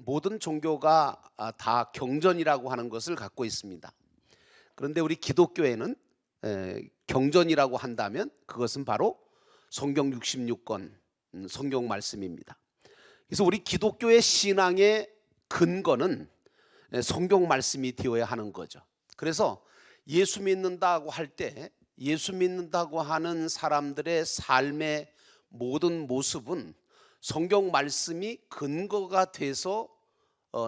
모든 종교가 다 경전이라고 하는 것을 갖고 있습니다. 그런데 우리 기독교에는 경전이라고 한다면 그것은 바로 성경 66권 성경 말씀입니다. 그래서 우리 기독교의 신앙의 근거는 성경 말씀이 되어야 하는 거죠. 그래서 예수 믿는다고 할 때 예수 믿는다고 하는 사람들의 삶의 모든 모습은 성경 말씀이 근거가 돼서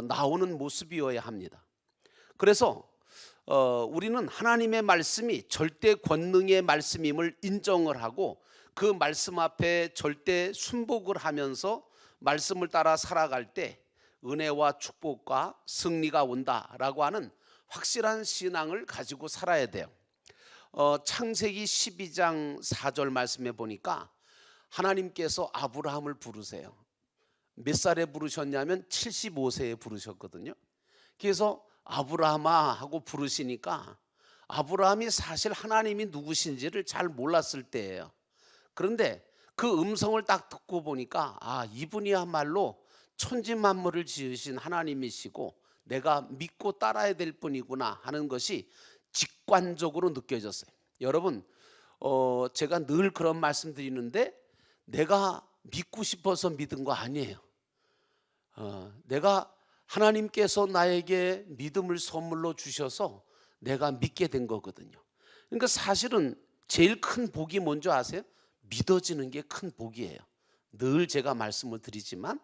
나오는 모습이어야 합니다. 그래서 우리는 하나님의 말씀이 절대 권능의 말씀임을 인정을 하고 그 말씀 앞에 절대 순복을 하면서 말씀을 따라 살아갈 때 은혜와 축복과 승리가 온다라고 하는 확실한 신앙을 가지고 살아야 돼요. 창세기 12장 4절 말씀에 보니까 하나님께서 아브라함을 부르세요. 몇 살에 부르셨냐면 75세에 부르셨거든요. 그래서 아브라함아 하고 부르시니까 아브라함이 사실 하나님이 누구신지를 잘 몰랐을 때예요. 그런데 그 음성을 딱 듣고 보니까 이분이야말로 천지만물을 지으신 하나님이시고 내가 믿고 따라야 될 분이구나 하는 것이 직관적으로 느껴졌어요. 여러분 제가 늘 그런 말씀 드리는데 내가 믿고 싶어서 믿은 거 아니에요. 내가 하나님께서 나에게 믿음을 선물로 주셔서 내가 믿게 된 거거든요. 그러니까 사실은 제일 큰 복이 뭔지 아세요? 믿어지는 게 큰 복이에요. 늘 제가 말씀을 드리지만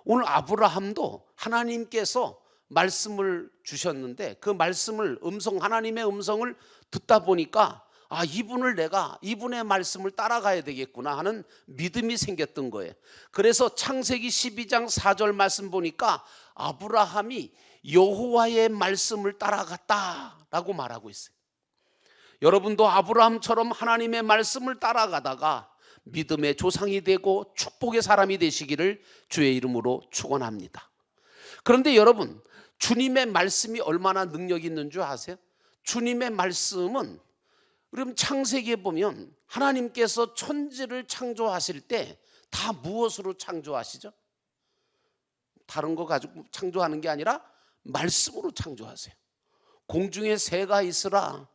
오늘 아브라함도 하나님께서 말씀을 주셨는데 그 말씀을 하나님의 음성을 듣다 보니까 내가 이분의 말씀을 따라가야 되겠구나 하는 믿음이 생겼던 거예요. 그래서 창세기 12장 4절 말씀 보니까 아브라함이 여호와의 말씀을 따라갔다라고 말하고 있어요. 여러분도 아브라함처럼 하나님의 말씀을 따라가다가 믿음의 조상이 되고 축복의 사람이 되시기를 주의 이름으로 축원합니다. 그런데 여러분, 주님의 말씀이 얼마나 능력이 있는 줄 아세요? 주님의 말씀은 여러분 창세기에 보면 하나님께서 천지를 창조하실 때 다 무엇으로 창조하시죠? 다른 거 가지고 창조하는 게 아니라 말씀으로 창조하세요. 공중에 새가 있으라,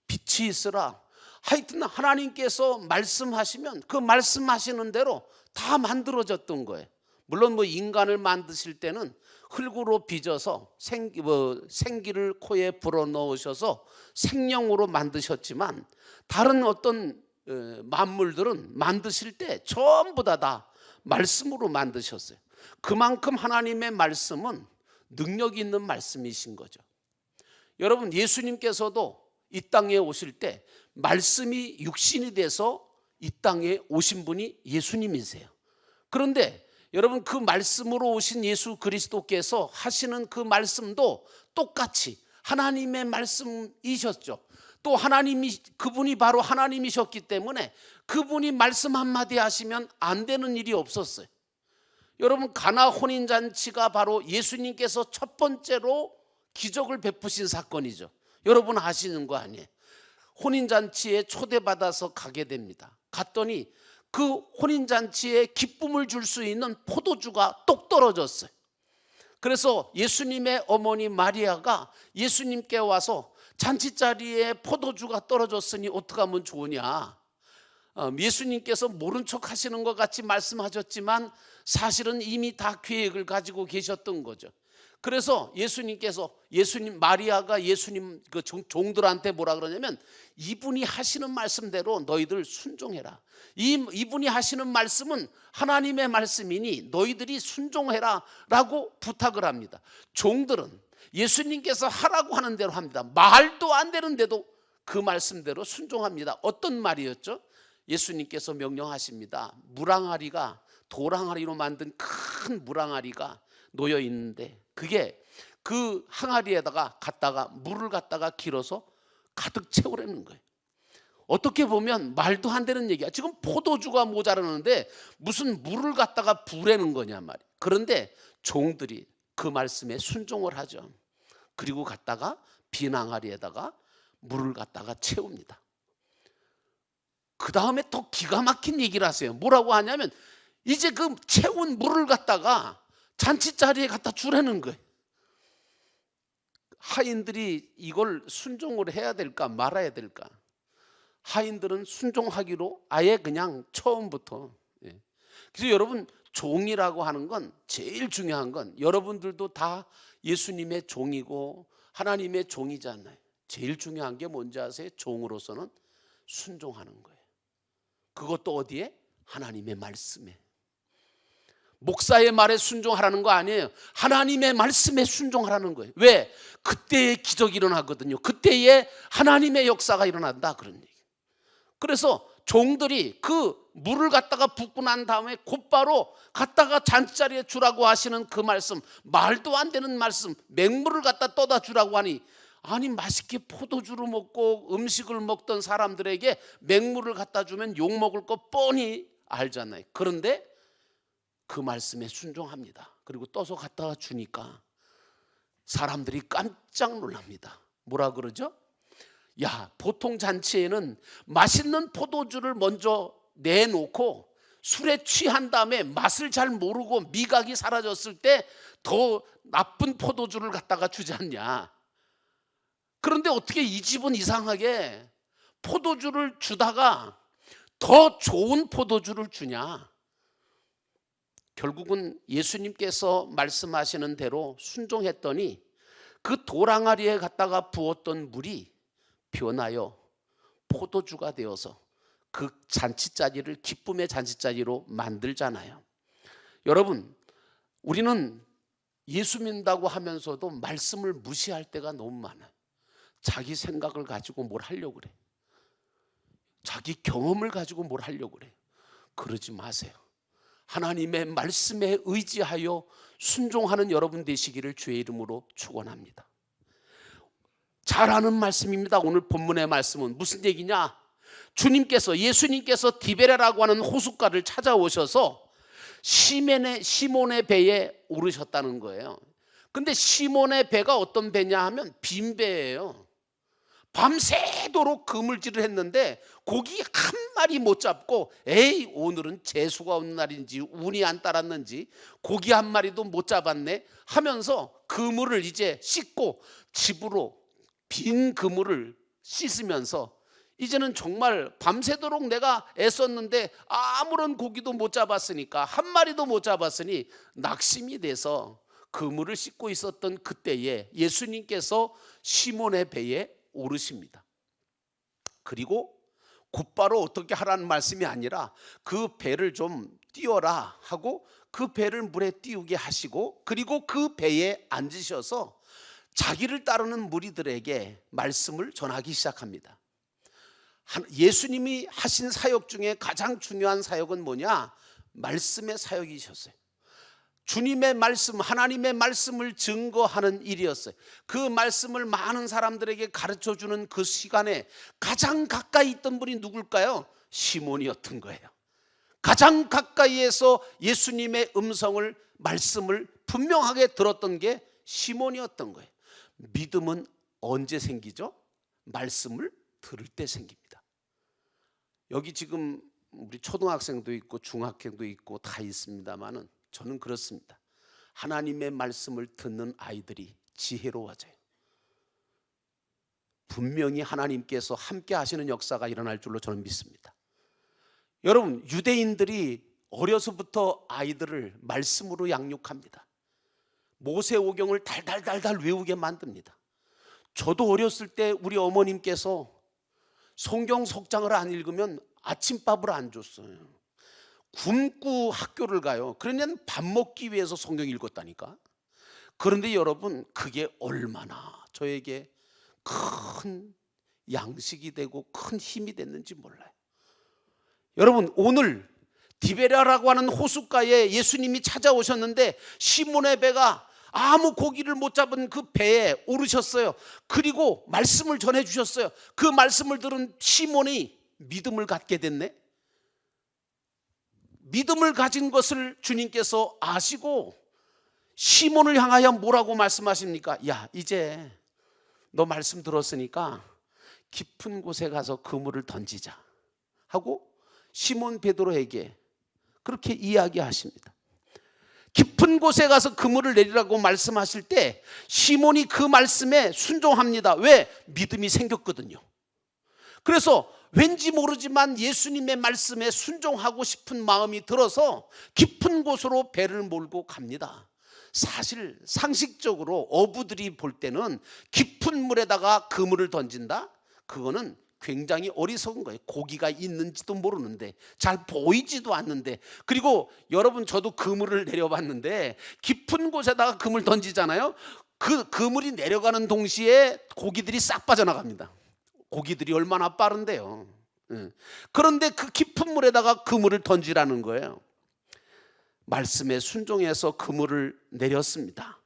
빛이 있으라. 하여튼 하나님께서 말씀하시면 그 말씀하시는 대로 다 만들어졌던 거예요. 물론 인간을 만드실 때는 흙으로 빚어서 생기를 코에 불어넣으셔서 생명으로 만드셨지만 다른 어떤 만물들은 만드실 때 전부 다 말씀으로 만드셨어요. 그만큼 하나님의 말씀은 능력 있는 말씀이신 거죠. 여러분 예수님께서도 이 땅에 오실 때 말씀이 육신이 돼서 이 땅에 오신 분이 예수님이세요. 그런데 여러분 그 말씀으로 오신 예수 그리스도께서 하시는 그 말씀도 똑같이 하나님의 말씀이셨죠. 또 그분이 바로 하나님이셨기 때문에 그분이 말씀 한마디 하시면 안 되는 일이 없었어요. 여러분 가나 혼인잔치가 바로 예수님께서 첫 번째로 기적을 베푸신 사건이죠. 여러분 아시는 거 아니에요? 혼인잔치에 초대받아서 가게 됩니다. 갔더니 그 혼인잔치에 기쁨을 줄 수 있는 포도주가 똑 떨어졌어요. 그래서 예수님의 어머니 마리아가 예수님께 와서 잔치자리에 포도주가 떨어졌으니 어떻게 하면 좋으냐. 예수님께서 모른 척 하시는 것 같이 말씀하셨지만 사실은 이미 다 계획을 가지고 계셨던 거죠. 그래서 마리아가 예수님 그 종들한테 뭐라 그러냐면 이분이 하시는 말씀대로 너희들 순종해라. 이분이 하시는 말씀은 하나님의 말씀이니 너희들이 순종해라 라고 부탁을 합니다. 종들은 예수님께서 하라고 하는 대로 합니다. 말도 안 되는데도 그 말씀대로 순종합니다. 어떤 말이었죠? 예수님께서 명령하십니다. 물항아리가 돌항아리로 만든 큰 물항아리가 놓여 있는데 그게 그 항아리에다가 물을 갖다가 길어서 가득 채우라는 거예요. 어떻게 보면 말도 안 되는 얘기야. 지금 포도주가 모자라는데 무슨 물을 갖다가 부라는 거냐 말이에요. 그런데 종들이 그 말씀에 순종을 하죠. 그리고 갖다가 빈 항아리에다가 물을 갖다가 채웁니다. 그 다음에 더 기가 막힌 얘기를 하세요. 뭐라고 하냐면 이제 그 채운 물을 갖다가 잔치 자리에 갖다 주라는 거예요. 하인들이 이걸 순종을 해야 될까 말아야 될까? 하인들은 순종하기로 아예 그냥 처음부터. 예. 그래서 여러분, 종이라고 하는 건 제일 중요한 건, 여러분들도 다 예수님의 종이고 하나님의 종이잖아요. 제일 중요한 게 뭔지 아세요? 종으로서는 순종하는 거예요. 그것도 어디에? 하나님의 말씀에. 목사의 말에 순종하라는 거 아니에요. 하나님의 말씀에 순종하라는 거예요. 왜? 그때의 기적이 일어나거든요. 그때에 하나님의 역사가 일어난다, 그런 얘기예요. 그래서 종들이 그 물을 갖다가 붓고 난 다음에 곧바로 갖다가 잔치자리에 주라고 하시는 그 말씀, 말도 안 되는 말씀, 맹물을 갖다 떠다 주라고 하니, 아니 맛있게 포도주를 먹고 음식을 먹던 사람들에게 맹물을 갖다 주면 욕먹을 거 뻔히 알잖아요. 그런데 그 말씀에 순종합니다. 그리고 떠서 갖다가 주니까 사람들이 깜짝 놀랍니다. 뭐라 그러죠? 야, 보통 잔치에는 맛있는 포도주를 먼저 내놓고 술에 취한 다음에 맛을 잘 모르고 미각이 사라졌을 때 더 나쁜 포도주를 갖다가 주지 않냐. 그런데 어떻게 이 집은 이상하게 포도주를 주다가 더 좋은 포도주를 주냐. 결국은 예수님께서 말씀하시는 대로 순종했더니 그 돌항아리에 갖다가 부었던 물이 변하여 포도주가 되어서 그 잔치자리를 기쁨의 잔치자리로 만들잖아요. 여러분, 우리는 예수 믿는다고 하면서도 말씀을 무시할 때가 너무 많아요. 자기 생각을 가지고 뭘 하려고 그래. 자기 경험을 가지고 뭘 하려고 그래. 그러지 마세요. 하나님의 말씀에 의지하여 순종하는 여러분 되시기를 주의 이름으로 축원합니다. 잘 아는 말씀입니다. 오늘 본문의 말씀은 무슨 얘기냐? 예수님께서 디베레라고 하는 호숫가를 찾아오셔서 시몬의 배에 오르셨다는 거예요. 근데 시몬의 배가 어떤 배냐 하면 빈 배예요. 밤새도록 그물질을 했는데 고기 한 마리 못 잡고, 에이 오늘은 재수가 없는 날인지 운이 안 따랐는지 고기 한 마리도 못 잡았네 하면서 그물을 이제 씻고 집으로 빈 그물을 씻으면서, 이제는 정말 밤새도록 내가 애썼는데 아무런 고기도 못 잡았으니까, 한 마리도 못 잡았으니 낙심이 돼서 그물을 씻고 있었던 그때에 예수님께서 시몬의 배에 오르십니다. 그리고 곧바로 어떻게 하라는 말씀이 아니라 그 배를 좀 띄워라 하고 그 배를 물에 띄우게 하시고, 그리고 그 배에 앉으셔서 자기를 따르는 무리들에게 말씀을 전하기 시작합니다. 예수님이 하신 사역 중에 가장 중요한 사역은 뭐냐? 말씀의 사역이셨어요. 주님의 말씀, 하나님의 말씀을 증거하는 일이었어요. 그 말씀을 많은 사람들에게 가르쳐주는 그 시간에 가장 가까이 있던 분이 누굴까요? 시몬이었던 거예요. 가장 가까이에서 예수님의 음성을, 말씀을 분명하게 들었던 게 시몬이었던 거예요. 믿음은 언제 생기죠? 말씀을 들을 때 생깁니다. 여기 지금 우리 초등학생도 있고 중학생도 있고 다 있습니다만은 저는 그렇습니다. 하나님의 말씀을 듣는 아이들이 지혜로워져요. 분명히 하나님께서 함께 하시는 역사가 일어날 줄로 저는 믿습니다. 여러분, 유대인들이 어려서부터 아이들을 말씀으로 양육합니다. 모세오경을 달달달달 외우게 만듭니다. 저도 어렸을 때 우리 어머님께서 성경 석장을 안 읽으면 아침밥을 안 줬어요. 굶고 학교를 가요. 그러면 밥 먹기 위해서 성경 읽었다니까. 그런데 여러분, 그게 얼마나 저에게 큰 양식이 되고 큰 힘이 됐는지 몰라요. 여러분, 오늘 디베라라고 하는 호숫가에 예수님이 찾아오셨는데 시몬의 배가 아무 고기를 못 잡은 그 배에 오르셨어요. 그리고 말씀을 전해주셨어요. 그 말씀을 들은 시몬이 믿음을 갖게 됐네. 믿음을 가진 것을 주님께서 아시고 시몬을 향하여 뭐라고 말씀하십니까? 야, 이제 너 말씀 들었으니까 깊은 곳에 가서 그물을 던지자 하고 시몬 베드로에게 그렇게 이야기하십니다. 깊은 곳에 가서 그물을 내리라고 말씀하실 때 시몬이 그 말씀에 순종합니다. 왜? 믿음이 생겼거든요. 그래서 왠지 모르지만 예수님의 말씀에 순종하고 싶은 마음이 들어서 깊은 곳으로 배를 몰고 갑니다. 사실 상식적으로 어부들이 볼 때는 깊은 물에다가 그물을 던진다? 그거는 굉장히 어리석은 거예요. 고기가 있는지도 모르는데, 잘 보이지도 않는데. 그리고 여러분, 저도 그물을 내려봤는데 깊은 곳에다가 그물 던지잖아요. 그 그물이 내려가는 동시에 고기들이 싹 빠져나갑니다. 고기들이 얼마나 빠른데요. 그런데 그 깊은 물에다가 그물을 던지라는 거예요. 말씀에 순종해서 그물을 내렸습니다.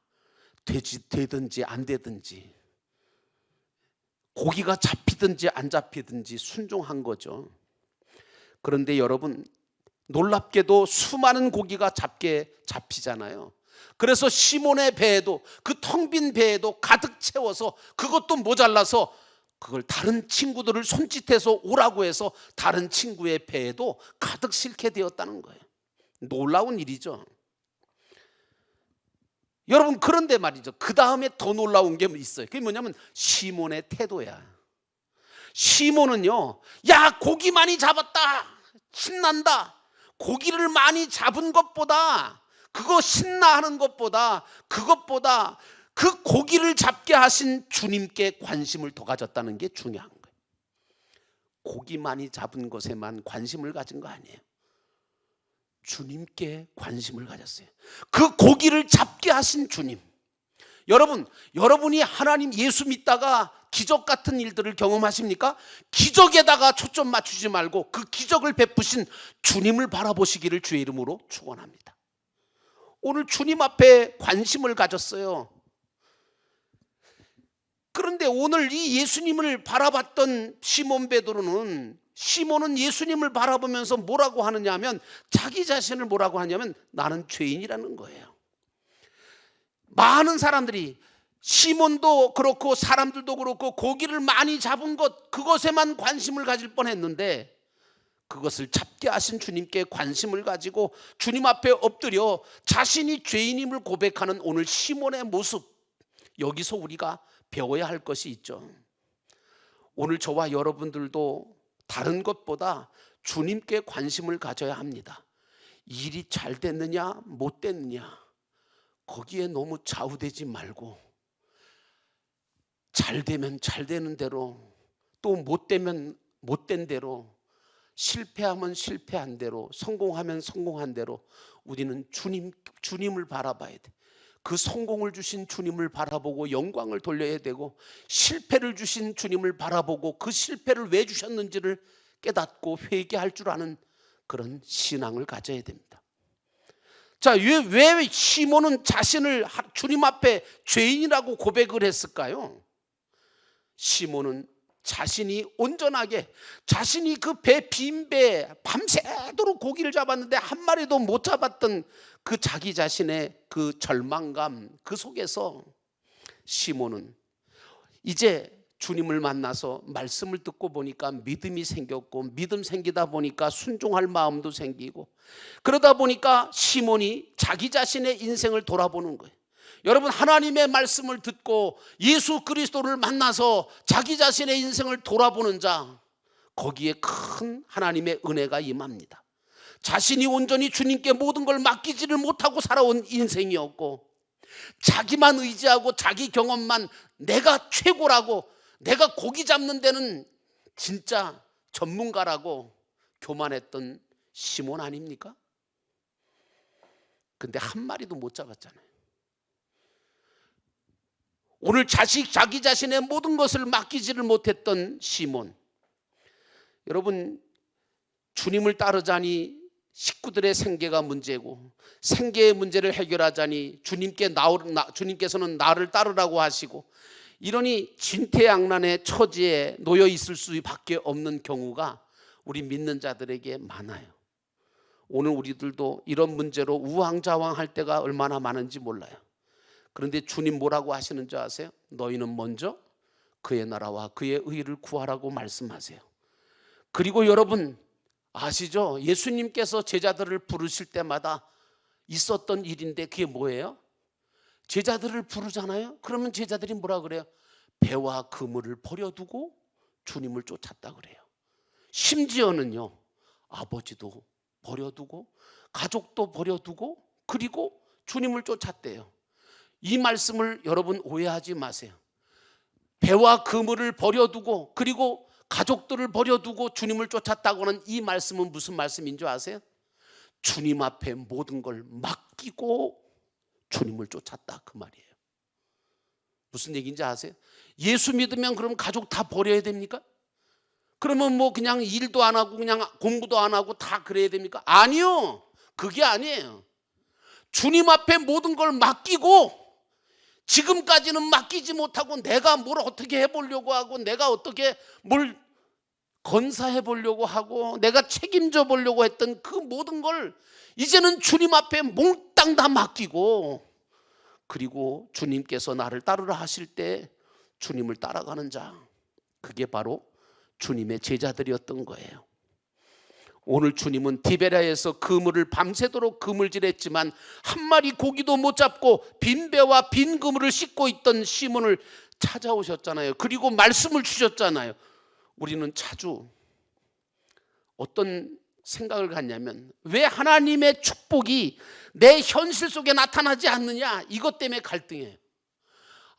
되든지 안 되든지, 고기가 잡히든지 안 잡히든지 순종한 거죠. 그런데 여러분, 놀랍게도 수많은 고기가 잡히잖아요. 그래서 시몬의 배에도, 그 텅 빈 배에도 가득 채워서, 그것도 모자라서 그걸 다른 친구들을 손짓해서 오라고 해서 다른 친구의 배에도 가득 싣게 되었다는 거예요. 놀라운 일이죠. 여러분, 그런데 말이죠, 그 다음에 더 놀라운 게 있어요. 그게 뭐냐면 시몬의 태도야. 시몬은요, 야, 고기 많이 잡았다, 신난다. 고기를 많이 잡은 것보다, 그거 신나하는 것보다, 그것보다 그 고기를 잡게 하신 주님께 관심을 더 가졌다는 게 중요한 거예요. 고기 많이 잡은 것에만 관심을 가진 거 아니에요. 주님께 관심을 가졌어요. 그 고기를 잡게 하신 주님. 여러분, 여러분이 하나님 예수 믿다가 기적 같은 일들을 경험하십니까? 기적에다가 초점 맞추지 말고 그 기적을 베푸신 주님을 바라보시기를 주의 이름으로 축원합니다. 오늘 주님 앞에 관심을 가졌어요. 그런데 오늘 이 예수님을 바라봤던 시몬 베드로는, 시몬은 예수님을 바라보면서 뭐라고 하느냐 하면, 자기 자신을 뭐라고 하냐면 나는 죄인이라는 거예요. 많은 사람들이, 시몬도 그렇고 사람들도 그렇고 고기를 많이 잡은 것, 그것에만 관심을 가질 뻔했는데 그것을 잡게 하신 주님께 관심을 가지고 주님 앞에 엎드려 자신이 죄인임을 고백하는 오늘 시몬의 모습, 여기서 우리가 배워야 할 것이 있죠. 오늘 저와 여러분들도 다른 것보다 주님께 관심을 가져야 합니다. 일이 잘 됐느냐 못 됐느냐, 거기에 너무 좌우되지 말고 잘 되면 잘 되는 대로, 또 못 되면 못된 대로, 실패하면 실패한 대로, 성공하면 성공한 대로 우리는 주님을 바라봐야 돼. 그 성공을 주신 주님을 바라보고 영광을 돌려야 되고, 실패를 주신 주님을 바라보고 그 실패를 왜 주셨는지를 깨닫고 회개할 줄 아는 그런 신앙을 가져야 됩니다. 자, 왜 시몬은 자신을 주님 앞에 죄인이라고 고백을 했을까요? 시몬은 자신이 온전하게, 자신이 그 빈 배에 밤새도록 고기를 잡았는데 한 마리도 못 잡았던 그 자기 자신의 그 절망감, 그 속에서 시몬은 이제 주님을 만나서 말씀을 듣고 보니까 믿음이 생겼고, 믿음 생기다 보니까 순종할 마음도 생기고, 그러다 보니까 시몬이 자기 자신의 인생을 돌아보는 거예요. 여러분, 하나님의 말씀을 듣고 예수 그리스도를 만나서 자기 자신의 인생을 돌아보는 자, 거기에 큰 하나님의 은혜가 임합니다. 자신이 온전히 주님께 모든 걸 맡기지를 못하고 살아온 인생이었고, 자기만 의지하고 자기 경험만 내가 최고라고, 내가 고기 잡는 데는 진짜 전문가라고 교만했던 시몬 아닙니까? 근데 한 마리도 못 잡았잖아요. 오늘 자기 자신의 모든 것을 맡기지를 못했던 시몬. 여러분, 주님을 따르자니 식구들의 생계가 문제고, 생계의 문제를 해결하자니 주님께서는 나를 따르라고 하시고, 이러니 진퇴양난의 처지에 놓여 있을 수밖에 없는 경우가 우리 믿는 자들에게 많아요. 오늘 우리들도 이런 문제로 우왕좌왕할 때가 얼마나 많은지 몰라요. 그런데 주님 뭐라고 하시는 줄 아세요? 너희는 먼저 그의 나라와 그의 의를 구하라고 말씀하세요. 그리고 여러분 아시죠? 예수님께서 제자들을 부르실 때마다 있었던 일인데 그게 뭐예요? 제자들을 부르잖아요. 그러면 제자들이 뭐라 그래요? 배와 그물을 버려두고 주님을 쫓았다 그래요. 심지어는요, 아버지도 버려두고 가족도 버려두고 그리고 주님을 쫓았대요. 이 말씀을 여러분 오해하지 마세요. 배와 그물을 버려두고 그리고 가족들을 버려두고 주님을 쫓았다고 하는 이 말씀은 무슨 말씀인 줄 아세요? 주님 앞에 모든 걸 맡기고 주님을 쫓았다 그 말이에요. 무슨 얘기인지 아세요? 예수 믿으면 그럼 가족 다 버려야 됩니까? 그러면 뭐 그냥 일도 안 하고 그냥 공부도 안 하고 다 그래야 됩니까? 아니요. 그게 아니에요. 주님 앞에 모든 걸 맡기고 지금까지는 맡기지 못하고 내가 뭘 어떻게 해보려고 하고 내가 어떻게 뭘 건사해 보려고 하고 내가 책임져 보려고 했던 그 모든 걸 이제는 주님 앞에 몽땅 다 맡기고 그리고 주님께서 나를 따르라 하실 때 주님을 따라가는 자, 그게 바로 주님의 제자들이었던 거예요. 오늘 주님은 디베랴에서 그물을 밤새도록 그물질했지만 한 마리 고기도 못 잡고 빈 배와 빈 그물을 싣고 있던 시몬을 찾아오셨잖아요. 그리고 말씀을 주셨잖아요. 우리는 자주 어떤 생각을 갖냐면 왜 하나님의 축복이 내 현실 속에 나타나지 않느냐, 이것 때문에 갈등해요.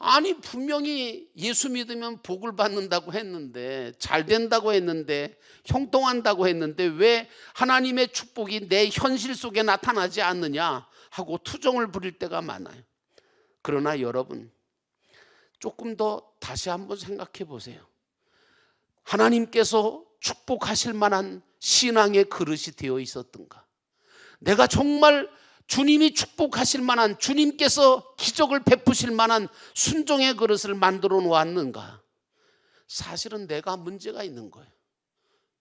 아니 분명히 예수 믿으면 복을 받는다고 했는데 잘 된다고 했는데 형통한다고 했는데 왜 하나님의 축복이 내 현실 속에 나타나지 않느냐 하고 투정을 부릴 때가 많아요. 그러나 여러분 조금 더 다시 한번 생각해 보세요. 하나님께서 축복하실 만한 신앙의 그릇이 되어 있었던가? 내가 정말 주님이 축복하실 만한, 주님께서 기적을 베푸실 만한 순종의 그릇을 만들어 놓았는가? 사실은 내가 문제가 있는 거예요.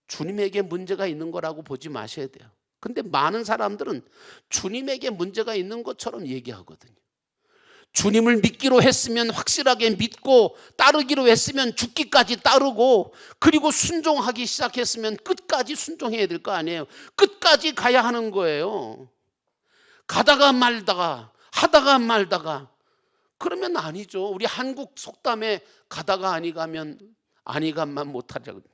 주님에게 문제가 있는 거라고 보지 마셔야 돼요. 근데 많은 사람들은 주님에게 문제가 있는 것처럼 얘기하거든요. 주님을 믿기로 했으면 확실하게 믿고 따르기로 했으면 죽기까지 따르고 그리고 순종하기 시작했으면 끝까지 순종해야 될 거 아니에요. 끝까지 가야 하는 거예요. 가다가 말다가 하다가 말다가 그러면 아니죠. 우리 한국 속담에 가다가 아니 가면 아니 감만 못하자거든요.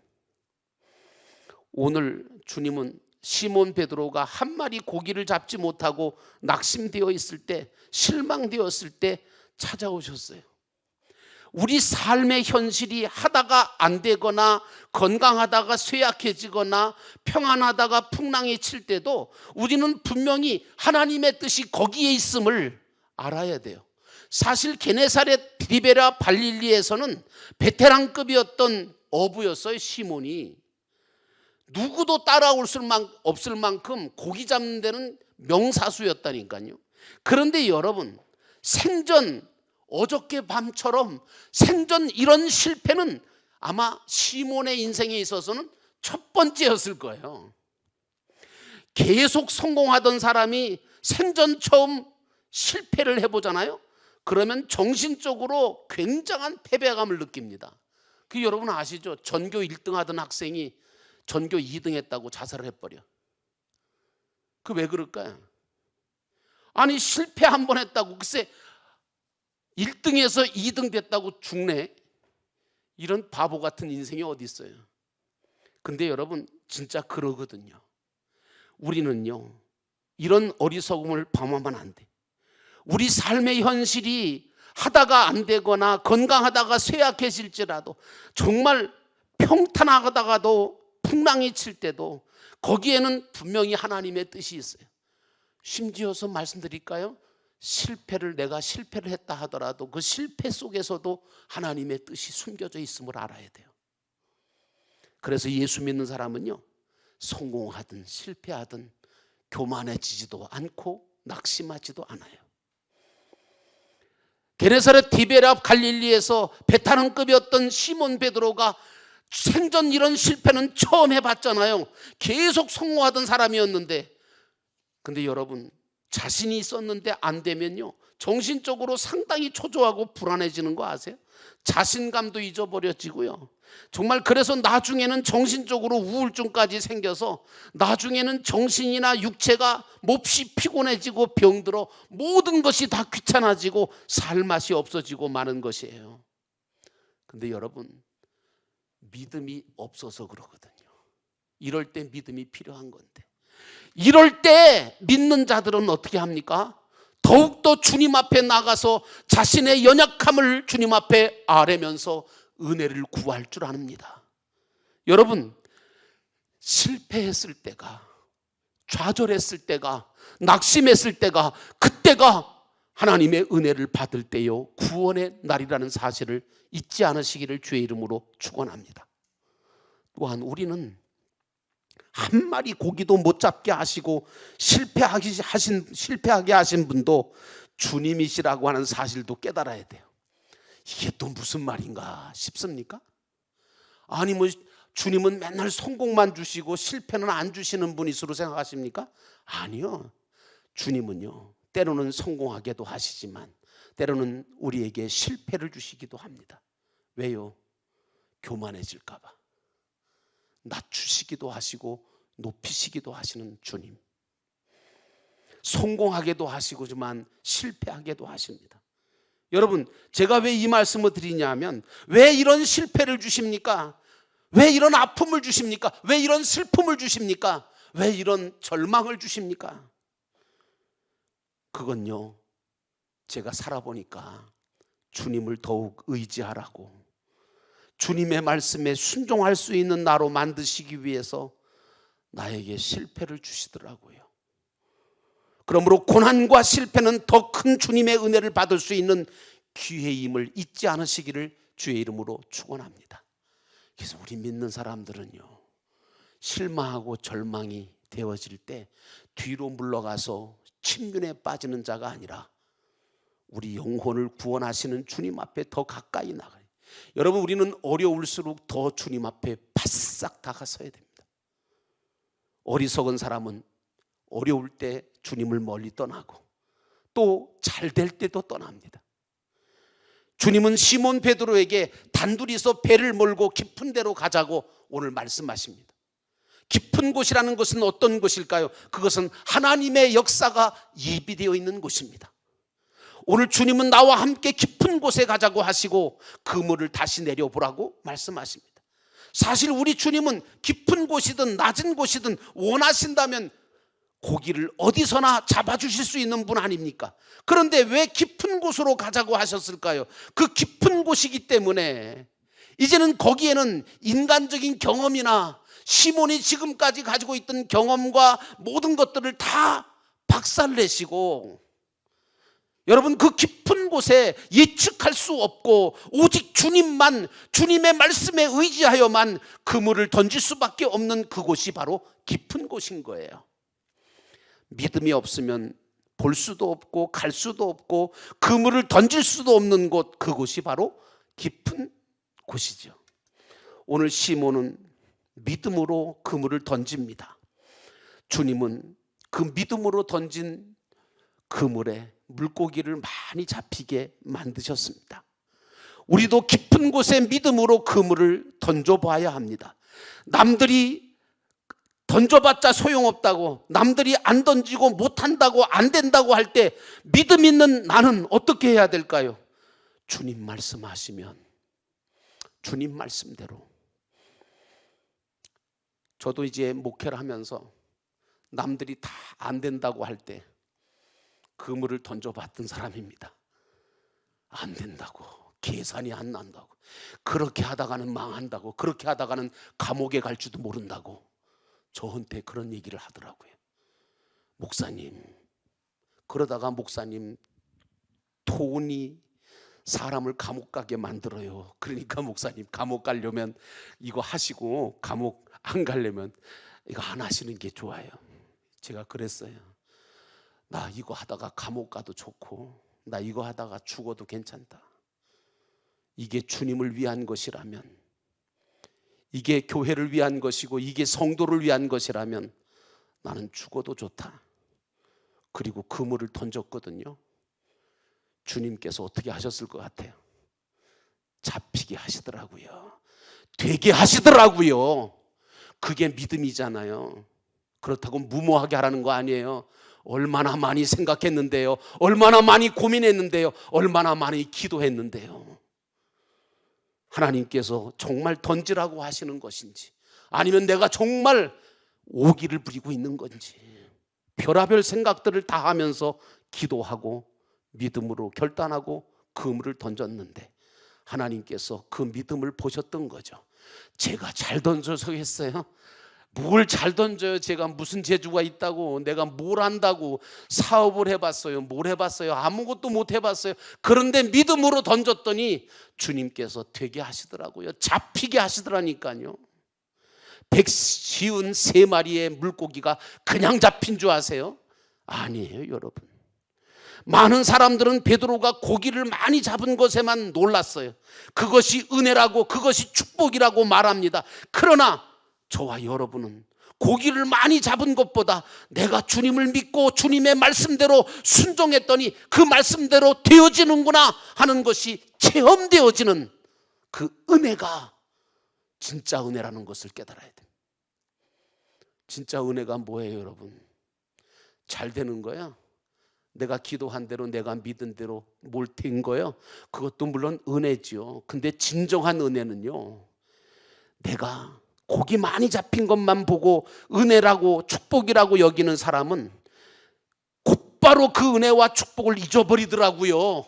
오늘 주님은 시몬 베드로가 한 마리 고기를 잡지 못하고 낙심되어 있을 때, 실망되었을 때 찾아오셨어요. 우리 삶의 현실이 하다가 안 되거나 건강하다가 쇠약해지거나 평안하다가 풍랑이 칠 때도 우리는 분명히 하나님의 뜻이 거기에 있음을 알아야 돼요. 사실 게네사렛 디베랴 발릴리에서는 베테랑급이었던 어부였어요. 시몬이 누구도 따라올 수 없을 만큼 고기 잡는 데는 명사수였다니까요. 그런데 여러분, 생전 어저께 밤처럼 생전 이런 실패는 아마 시몬의 인생에 있어서는 첫 번째였을 거예요. 계속 성공하던 사람이 생전 처음 실패를 해보잖아요. 그러면 정신적으로 굉장한 패배감을 느낍니다. 그 여러분 아시죠? 전교 1등 하던 학생이 전교 2등 했다고 자살을 해버려. 그 왜 그럴까요? 아니 실패 한 번 했다고 글쎄 1등에서 2등 됐다고 죽네. 이런 바보 같은 인생이 어디 있어요? 근데 여러분 진짜 그러거든요. 우리는요 이런 어리석음을 범하면 안 돼. 우리 삶의 현실이 하다가 안 되거나 건강하다가 쇠약해질지라도 정말 평탄하다가도 풍랑이 칠 때도 거기에는 분명히 하나님의 뜻이 있어요. 심지어서 말씀드릴까요? 내가 실패를 했다 하더라도 그 실패 속에서도 하나님의 뜻이 숨겨져 있음을 알아야 돼요. 그래서 예수 믿는 사람은요 성공하든 실패하든 교만해지지도 않고 낙심하지도 않아요. 게네사렛 디베랴 갈릴리에서 베테랑급이었던 시몬 베드로가 생전 이런 실패는 처음 해봤잖아요. 계속 성공하던 사람이었는데, 근데 여러분 자신이 있었는데 안 되면요, 정신적으로 상당히 초조하고 불안해지는 거 아세요? 자신감도 잊어버려지고요. 정말 그래서 나중에는 정신적으로 우울증까지 생겨서 나중에는 정신이나 육체가 몹시 피곤해지고 병들어 모든 것이 다 귀찮아지고 살 맛이 없어지고 마는 것이에요. 근데 여러분, 믿음이 없어서 그러거든요. 이럴 때 믿음이 필요한 건데, 이럴 때 믿는 자들은 어떻게 합니까? 더욱더 주님 앞에 나가서 자신의 연약함을 주님 앞에 아뢰면서 은혜를 구할 줄 압니다. 여러분, 실패했을 때가, 좌절했을 때가, 낙심했을 때가, 그때가 하나님의 은혜를 받을 때요, 구원의 날이라는 사실을 잊지 않으시기를 주의 이름으로 축원합니다. 또한 우리는 한 마리 고기도 못 잡게 하시고 실패하게 하신 분도 주님이시라고 하는 사실도 깨달아야 돼요. 이게 또 무슨 말인가 싶습니까? 아니 뭐 주님은 맨날 성공만 주시고 실패는 안 주시는 분이시로 생각하십니까? 아니요. 주님은요, 때로는 성공하게도 하시지만 때로는 우리에게 실패를 주시기도 합니다. 왜요? 교만해질까 봐. 낮추시기도 하시고 높이시기도 하시는 주님. 성공하게도 하시고지만 실패하게도 하십니다. 여러분, 제가 왜 이 말씀을 드리냐면, 왜 이런 실패를 주십니까? 왜 이런 아픔을 주십니까? 왜 이런 슬픔을 주십니까? 왜 이런 절망을 주십니까? 그건요, 제가 살아보니까 주님을 더욱 의지하라고, 주님의 말씀에 순종할 수 있는 나로 만드시기 위해서 나에게 실패를 주시더라고요. 그러므로 고난과 실패는 더 큰 주님의 은혜를 받을 수 있는 기회임을 잊지 않으시기를 주의 이름으로 축원합니다. 그래서 우리 믿는 사람들은요, 실망하고 절망이 되어질 때 뒤로 물러가서 침륜에 빠지는 자가 아니라 우리 영혼을 구원하시는 주님 앞에 더 가까이 나가요. 여러분, 우리는 어려울수록 더 주님 앞에 바싹 다가서야 됩니다. 어리석은 사람은 어려울 때 주님을 멀리 떠나고 또 잘 될 때도 떠납니다. 주님은 시몬 베드로에게 단둘이서 배를 몰고 깊은 데로 가자고 오늘 말씀하십니다. 깊은 곳이라는 것은 어떤 곳일까요? 그것은 하나님의 역사가 예비되어 있는 곳입니다. 오늘 주님은 나와 함께 깊은 곳에 가자고 하시고 그물을 다시 내려보라고 말씀하십니다. 사실 우리 주님은 깊은 곳이든 낮은 곳이든 원하신다면 고기를 어디서나 잡아주실 수 있는 분 아닙니까? 그런데 왜 깊은 곳으로 가자고 하셨을까요? 그 깊은 곳이기 때문에 이제는 거기에는 인간적인 경험이나 시몬이 지금까지 가지고 있던 경험과 모든 것들을 다 박살내시고, 여러분, 그 깊은 곳에 예측할 수 없고 오직 주님만, 주님의 말씀에 의지하여만 그물을 던질 수밖에 없는 그곳이 바로 깊은 곳인 거예요. 믿음이 없으면 볼 수도 없고 갈 수도 없고 그물을 던질 수도 없는 곳, 그곳이 바로 깊은 곳이죠. 오늘 시몬은 믿음으로 그물을 던집니다. 주님은 그 믿음으로 던진 그물에 물고기를 많이 잡히게 만드셨습니다. 우리도 깊은 곳에 믿음으로 그물을 던져봐야 합니다. 남들이 던져봤자 소용없다고, 남들이 안 던지고 못한다고, 안 된다고 할 때 믿음 있는 나는 어떻게 해야 될까요? 주님 말씀하시면 주님 말씀대로. 저도 이제 목회를 하면서 남들이 다 안 된다고 할 때 그물을 던져봤던 사람입니다. 안 된다고, 계산이 안 난다고, 그렇게 하다가는 망한다고, 그렇게 하다가는 감옥에 갈 줄도 모른다고 저한테 그런 얘기를 하더라고요. 목사님, 그러다가 목사님 돈이 사람을 감옥 가게 만들어요. 그러니까 목사님, 감옥 가려면 이거 하시고 감옥 안 가려면 이거 안 하시는 게 좋아요. 제가 그랬어요. 나 이거 하다가 감옥 가도 좋고 나 이거 하다가 죽어도 괜찮다. 이게 주님을 위한 것이라면, 이게 교회를 위한 것이고 이게 성도를 위한 것이라면 나는 죽어도 좋다. 그리고 그물을 던졌거든요. 주님께서 어떻게 하셨을 것 같아요? 잡히게 하시더라고요. 되게 하시더라고요. 그게 믿음이잖아요. 그렇다고 무모하게 하라는 거 아니에요. 얼마나 많이 생각했는데요. 얼마나 많이 고민했는데요. 얼마나 많이 기도했는데요. 하나님께서 정말 던지라고 하시는 것인지, 아니면 내가 정말 오기를 부리고 있는 건지, 별의별 생각들을 다 하면서 기도하고 믿음으로 결단하고 그물을 던졌는데 하나님께서 그 믿음을 보셨던 거죠. 제가 잘 던져서 했어요? 뭘 잘 던져요? 제가 무슨 재주가 있다고, 내가 뭘 안다고. 사업을 해봤어요? 뭘 해봤어요? 아무것도 못 해봤어요. 그런데 믿음으로 던졌더니 주님께서 되게 하시더라고요. 잡히게 하시더라니까요. 153마리의 물고기가 그냥 잡힌 줄 아세요? 아니에요, 여러분. 많은 사람들은 베드로가 고기를 많이 잡은 것에만 놀랐어요. 그것이 은혜라고, 그것이 축복이라고 말합니다. 그러나 저와 여러분은 고기를 많이 잡은 것보다 내가 주님을 믿고 주님의 말씀대로 순종했더니 그 말씀대로 되어지는구나 하는 것이 체험되어지는 그 은혜가 진짜 은혜라는 것을 깨달아야 됩니다. 진짜 은혜가 뭐예요, 여러분? 잘 되는 거야. 내가 기도한 대로, 내가 믿은 대로 뭘 된 거예요. 그것도 물론 은혜지요. 근데 진정한 은혜는요, 내가 고기 많이 잡힌 것만 보고 은혜라고 축복이라고 여기는 사람은 곧바로 그 은혜와 축복을 잊어버리더라고요.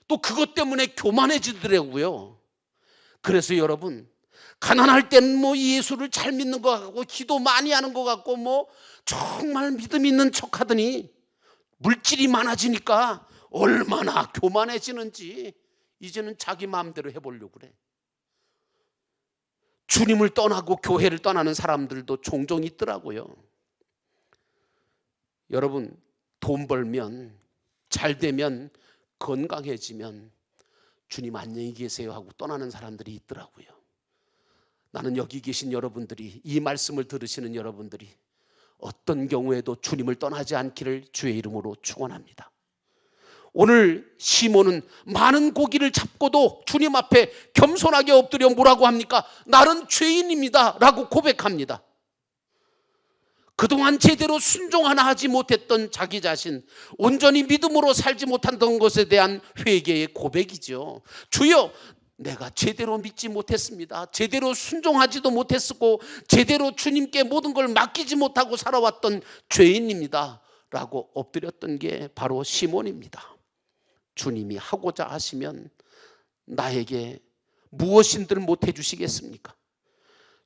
또 그것 때문에 교만해지더라고요. 그래서 여러분, 가난할 때는 뭐 예수를 잘 믿는 것 같고 기도 많이 하는 것 같고 뭐 정말 믿음 있는 척 하더니 물질이 많아지니까 얼마나 교만해지는지 이제는 자기 마음대로 해보려고 그래. 주님을 떠나고 교회를 떠나는 사람들도 종종 있더라고요. 여러분, 돈 벌면, 잘 되면, 건강해지면 주님 안녕히 계세요 하고 떠나는 사람들이 있더라고요. 나는 여기 계신 여러분들이, 이 말씀을 들으시는 여러분들이 어떤 경우에도 주님을 떠나지 않기를 주의 이름으로 축원합니다. 오늘 시몬은 많은 고기를 잡고도 주님 앞에 겸손하게 엎드려 뭐라고 합니까? 나는 죄인입니다 라고 고백합니다. 그동안 제대로 순종 하나 하지 못했던 자기 자신, 온전히 믿음으로 살지 못했던 것에 대한 회개의 고백이죠. 주여, 내가 제대로 믿지 못했습니다. 제대로 순종하지도 못했고 제대로 주님께 모든 걸 맡기지 못하고 살아왔던 죄인입니다 라고 엎드렸던 게 바로 시몬입니다. 주님이 하고자 하시면 나에게 무엇인들 못해 주시겠습니까?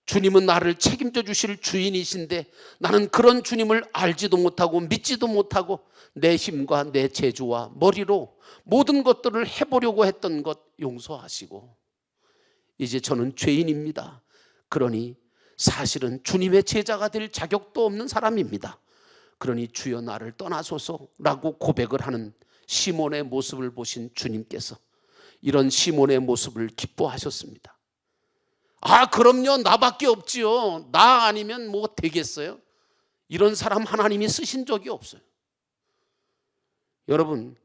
주님은 나를 책임져 주실 주인이신데 나는 그런 주님을 알지도 못하고 믿지도 못하고 내 힘과 내 재주와 머리로 모든 것들을 해보려고 했던 것 용서하시고 이제 저는 죄인입니다. 그러니 사실은 주님의 제자가 될 자격도 없는 사람입니다. 그러니 주여 나를 떠나소서라고 고백을 하는 시몬의 모습을 보신 주님께서 이런 시몬의 모습을 기뻐하셨습니다. 아, 그럼요, 나밖에 없지요. 나 아니면 뭐 되겠어요? 이런 사람 하나님이 쓰신 적이 없어요. 여러분,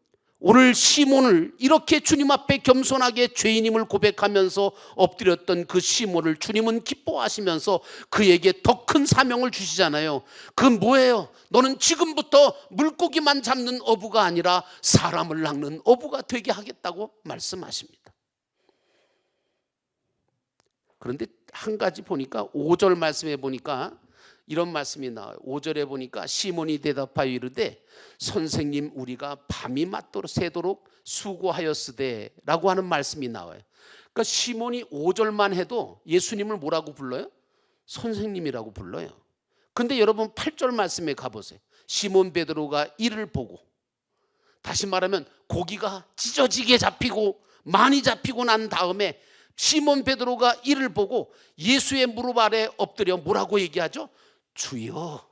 오늘 시몬을 이렇게 주님 앞에 겸손하게 죄인임을 고백하면서 엎드렸던 그 시몬을 주님은 기뻐하시면서 그에게 더 큰 사명을 주시잖아요. 그 뭐예요? 너는 지금부터 물고기만 잡는 어부가 아니라 사람을 낚는 어부가 되게 하겠다고 말씀하십니다. 그런데 한 가지 보니까 5절 말씀에 보니까 이런 말씀이 나와요. 5절에 보니까 시몬이 대답하여 이르되 선생님, 우리가 밤이 맞도록 새도록 수고하였으되 라고 하는 말씀이 나와요. 그러니까 시몬이 5절만 해도 예수님을 뭐라고 불러요? 선생님이라고 불러요. 근데 여러분 8절 말씀에 가보세요. 시몬 베드로가 이를 보고, 다시 말하면 고기가 찢어지게 잡히고 많이 잡히고 난 다음에 시몬 베드로가 이를 보고 예수의 무릎 아래 엎드려 뭐라고 얘기하죠? 주여,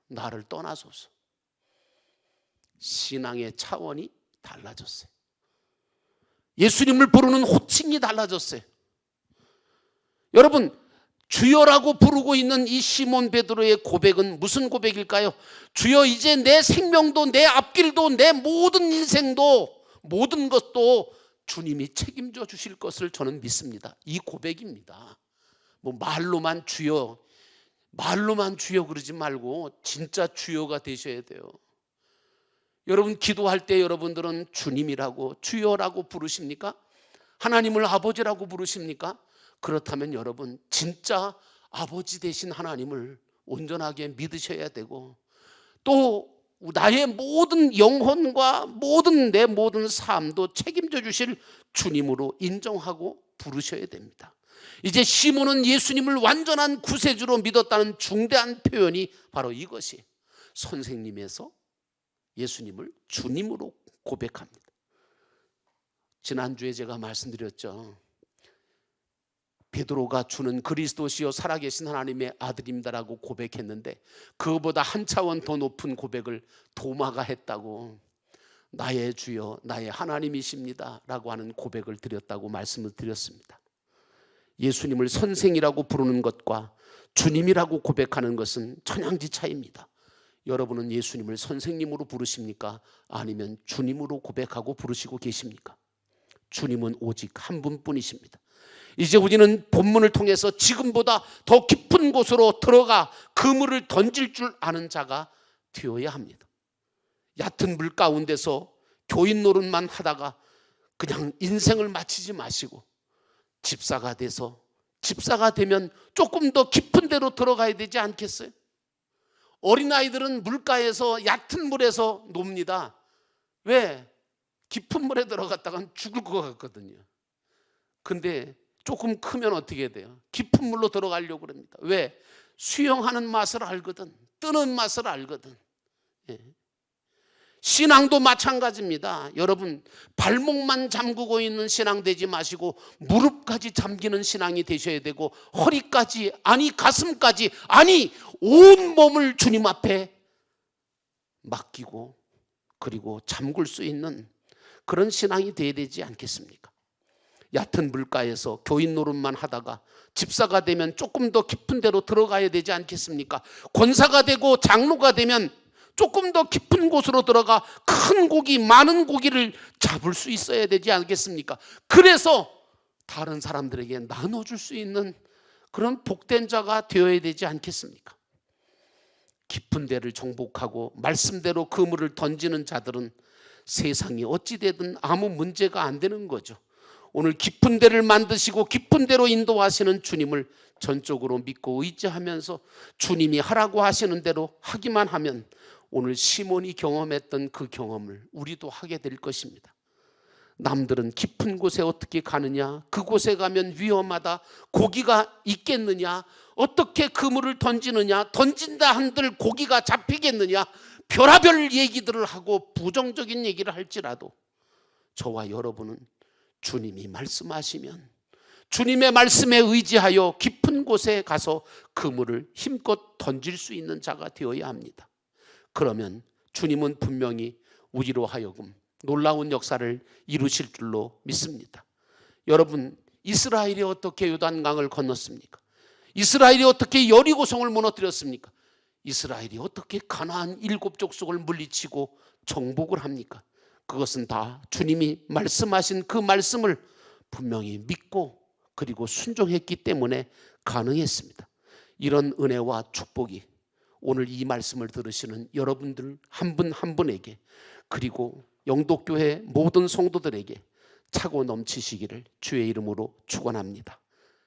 나를 떠나소서. 신앙의 차원이 달라졌어요. 예수님을 부르는 호칭이 달라졌어요. 여러분, 주여라고 부르고 있는 이 시몬 베드로의 고백은 무슨 고백일까요? 주여, 이제 내 생명도 내 앞길도 내 모든 인생도 모든 것도 주님이 책임져 주실 것을 저는 믿습니다. 이 고백입니다. 뭐 말로만 주여 그러지 말고 진짜 주여가 되셔야 돼요. 여러분 기도할 때 여러분들은 주님이라고 주여라고 부르십니까? 하나님을 아버지라고 부르십니까? 그렇다면 여러분 진짜 아버지 되신 하나님을 온전하게 믿으셔야 되고, 또 나의 모든 영혼과 내 모든 삶도 책임져 주실 주님으로 인정하고 부르셔야 됩니다. 이제 시몬은 예수님을 완전한 구세주로 믿었다는 중대한 표현이 바로 이것이, 선생님에서 예수님을 주님으로 고백합니다. 지난주에 제가 말씀드렸죠. 베드로가 주는 그리스도시요 살아계신 하나님의 아들입니다라고 고백했는데, 그보다 한 차원 더 높은 고백을 도마가 했다고. 나의 주여 나의 하나님이십니다 라고 하는 고백을 드렸다고 말씀을 드렸습니다. 예수님을 선생이라고 부르는 것과 주님이라고 고백하는 것은 천양지 차이입니다. 여러분은 예수님을 선생님으로 부르십니까? 아니면 주님으로 고백하고 부르시고 계십니까? 주님은 오직 한 분뿐이십니다. 이제 우리는 본문을 통해서 지금보다 더 깊은 곳으로 들어가 그물을 던질 줄 아는 자가 되어야 합니다. 얕은 물 가운데서 교인 노릇만 하다가 그냥 인생을 마치지 마시고, 집사가 되면 조금 더 깊은 데로 들어가야 되지 않겠어요? 어린아이들은 물가에서 얕은 물에서 놉니다. 왜? 깊은 물에 들어갔다간 죽을 것 같거든요. 근데 조금 크면 어떻게 돼요? 깊은 물로 들어가려고 그럽니다. 왜? 수영하는 맛을 알거든, 뜨는 맛을 알거든. 예. 신앙도 마찬가지입니다. 여러분, 발목만 잠그고 있는 신앙 되지 마시고 무릎까지 잠기는 신앙이 되셔야 되고, 허리까지, 아니 가슴까지, 아니 온 몸을 주님 앞에 맡기고 그리고 잠글 수 있는 그런 신앙이 되어야 되지 않겠습니까? 얕은 물가에서 교인 노릇만 하다가 집사가 되면 조금 더 깊은 데로 들어가야 되지 않겠습니까? 권사가 되고 장로가 되면 조금 더 깊은 곳으로 들어가 큰 고기, 많은 고기를 잡을 수 있어야 되지 않겠습니까? 그래서 다른 사람들에게 나눠줄 수 있는 그런 복된 자가 되어야 되지 않겠습니까? 깊은 데를 정복하고 말씀대로 그물을 던지는 자들은 세상이 어찌되든 아무 문제가 안 되는 거죠. 오늘 깊은 데를 만드시고 깊은 데로 인도하시는 주님을 전적으로 믿고 의지하면서 주님이 하라고 하시는 대로 하기만 하면 오늘 시몬이 경험했던 그 경험을 우리도 하게 될 것입니다. 남들은 깊은 곳에 어떻게 가느냐, 그곳에 가면 위험하다, 고기가 있겠느냐, 어떻게 그물을 던지느냐, 던진다 한들 고기가 잡히겠느냐, 별의별 얘기들을 하고 부정적인 얘기를 할지라도 저와 여러분은 주님이 말씀하시면 주님의 말씀에 의지하여 깊은 곳에 가서 그물을 힘껏 던질 수 있는 자가 되어야 합니다. 그러면 주님은 분명히 우리로 하여금 놀라운 역사를 이루실 줄로 믿습니다. 여러분, 이스라엘이 어떻게 요단강을 건넜습니까? 이스라엘이 어떻게 여리고성을 무너뜨렸습니까? 이스라엘이 어떻게 가나안 7족속을 물리치고 정복을 합니까? 그것은 다 주님이 말씀하신 그 말씀을 분명히 믿고 그리고 순종했기 때문에 가능했습니다. 이런 은혜와 축복이 오늘 이 말씀을 들으시는 여러분들 한 분 한 분에게, 그리고 영독교회 모든 성도들에게 차고 넘치시기를 주의 이름으로 축원합니다.